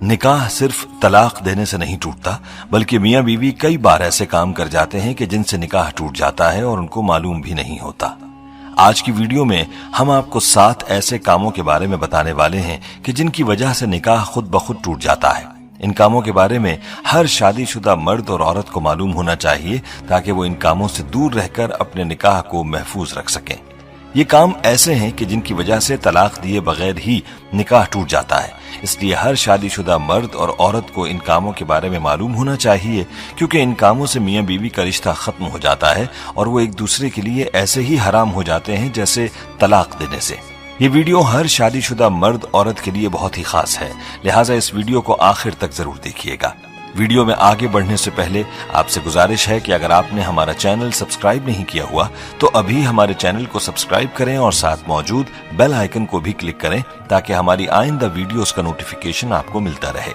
निकाह सिर्फ तलाक देने से नहीं टूटता, बल्कि मियां बीवी कई बार ऐसे काम कर जाते हैं कि जिनसे निकाह टूट जाता है और उनको मालूम भी नहीं होता। आज की वीडियो में हम आपको 7 ऐसे कामों के बारे में बताने वाले हैं कि जिनकी वजह से निकाह खुद ब खुद टूट जाता है। इन कामों के बारे में हर शादीशुदा मर्द और औरत को मालूम होना चाहिए ताकि वो इन कामों से दूर रहकर अपने निकाह को महफूज रख सकें। ये काम ऐसे हैं कि जिनकी वजह से तलाक दिए बगैर ही निकाह टूट जाता है, इसलिए हर शादीशुदा मर्द और औरत को इन कामों के बारे में मालूम होना चाहिए, क्योंकि इन कामों से मियां बीवी का रिश्ता खत्म हो जाता है और वो एक दूसरे के लिए ऐसे ही हराम हो जाते हैं जैसे तलाक देने से। ये वीडियो हर शादीशुदा मर्द औरत के लिए बहुत ही खास है, लिहाजा इस वीडियो को आखिर तक जरूर देखिएगा। वीडियो में आगे बढ़ने से पहले आपसे गुजारिश है कि अगर आपने हमारा चैनल सब्सक्राइब नहीं किया हुआ तो अभी हमारे चैनल को सब्सक्राइब करें और साथ मौजूद बेल आइकन को भी क्लिक करें ताकि हमारी आइंदा वीडियोस का नोटिफिकेशन आपको मिलता रहे।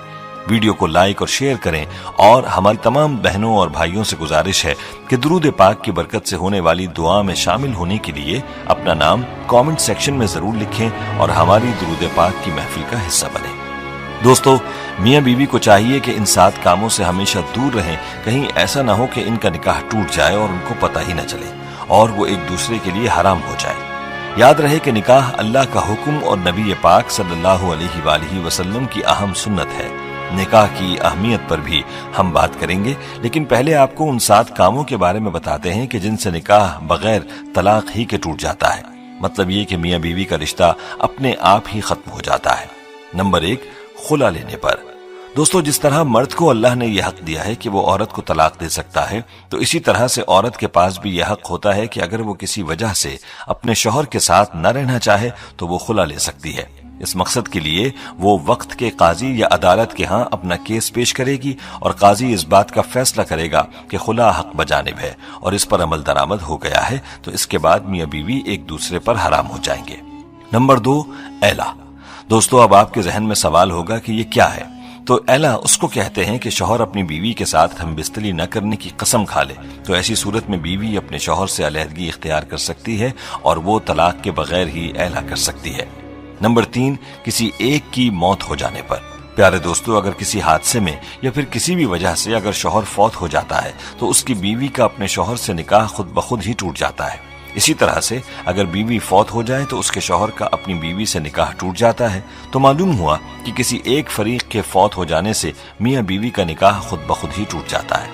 वीडियो को लाइक और शेयर करें और हमारी तमाम बहनों और भाइयों से गुजारिश है कि दुरूद पाक की बरकत से होने वाली दुआ में शामिल होने के लिए अपना नाम कमेंट सेक्शन में जरूर लिखें और हमारी दुरूद पाक की महफिल का हिस्सा बने। दोस्तों, मियां बीवी को चाहिए कि इन 7 कामों से हमेशा दूर रहें, कहीं ऐसा ना हो कि इनका निकाह टूट जाए और उनको पता ही न चले और वो एक दूसरे के लिए हराम हो जाए। याद रहे कि निकाह अल्लाह का हुक्म और नबी पाक सल्लल्लाहु अलैहि वसल्लम की अहम सुन्नत है। निकाह की अहमियत पर भी हम बात करेंगे, लेकिन पहले आपको उन 7 कामों के बारे में बताते हैं कि जिनसे निकाह बगैर तलाक ही के टूट जाता है। मतलब ये कि मियां बीवी का रिश्ता अपने आप ही खत्म हो जाता है। नंबर 1, खुला लेने पर। दोस्तों, जिस तरह मर्द को अल्लाह ने यह हक दिया है कि वो औरत को तलाक दे सकता है, तो इसी तरह से औरत के पास भी यह हक होता है कि अगर वो किसी वजह से अपने शौहर के साथ न रहना चाहे तो वो खुला ले सकती है। इस मकसद के लिए वो वक्त के काजी या अदालत के यहाँ अपना केस पेश करेगी और काजी इस बात का फैसला करेगा कि खुला हक बजानिब है और इस पर अमल दरामद हो गया है, तो इसके बाद मियां बीवी एक दूसरे पर हराम हो जाएंगे। नंबर 2, ऐला। दोस्तों, अब आपके जहन में सवाल होगा कि ये क्या है। तो ऐला उसको कहते हैं कि शौहर अपनी बीवी के साथ हमबिस्तरी न करने की कसम खा ले, तो ऐसी सूरत में बीवी अपने शौहर से अलहदगी इख्तियार कर सकती है और वो तलाक के बगैर ही ऐला कर सकती है। नंबर 3, किसी एक की मौत हो जाने पर। प्यारे दोस्तों, अगर किसी हादसे में या फिर किसी भी वजह से अगर शौहर फौत हो जाता है तो उसकी बीवी का अपने शौहर से निकाह खुद ब खुद ही टूट जाता है। इसी तरह से अगर बीवी फौत हो जाए तो उसके शौहर का अपनी बीवी से निकाह टूट जाता है। तो मालूम हुआ कि किसी एक फरीक के फौत हो जाने से मियां बीवी का निकाह खुद ब खुद ही टूट जाता है।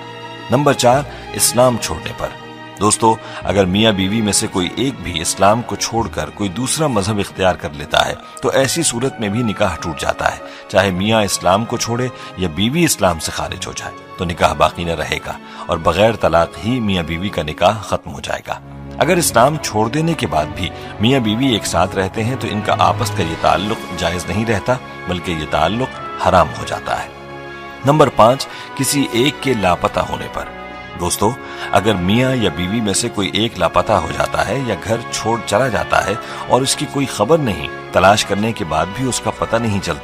नंबर 4, इस्लाम छोड़ने पर। दोस्तों, अगर मियां बीवी में से कोई एक भी इस्लाम को छोड़कर कोई दूसरा मजहब इख्तियार कर लेता है तो ऐसी सूरत में भी निकाह टूट जाता है। चाहे मियां इस्लाम को छोड़े या बीवी इस्लाम से खारिज हो जाए तो निकाह बाकी न रहेगा और बगैर तलाक ही मियां बीवी का निकाह खत्म हो जाएगा। अगर इस्लाम छोड़ देने के बाद भी मियां बीवी एक साथ रहते हैं तो इनका आपस का ये ताल्लुक जायज नहीं रहता, बल्कि ये ताल्लुक हराम हो जाता है। नंबर 5, किसी एक के लापता होने पर। दोस्तों, अगर मियां या बीवी में से कोई एक लापता हो जाता है या घर छोड़ चला जाता है और उसकी कोई खबर नहीं, तलाश करने के बाद भी उसका पता नहीं चलता,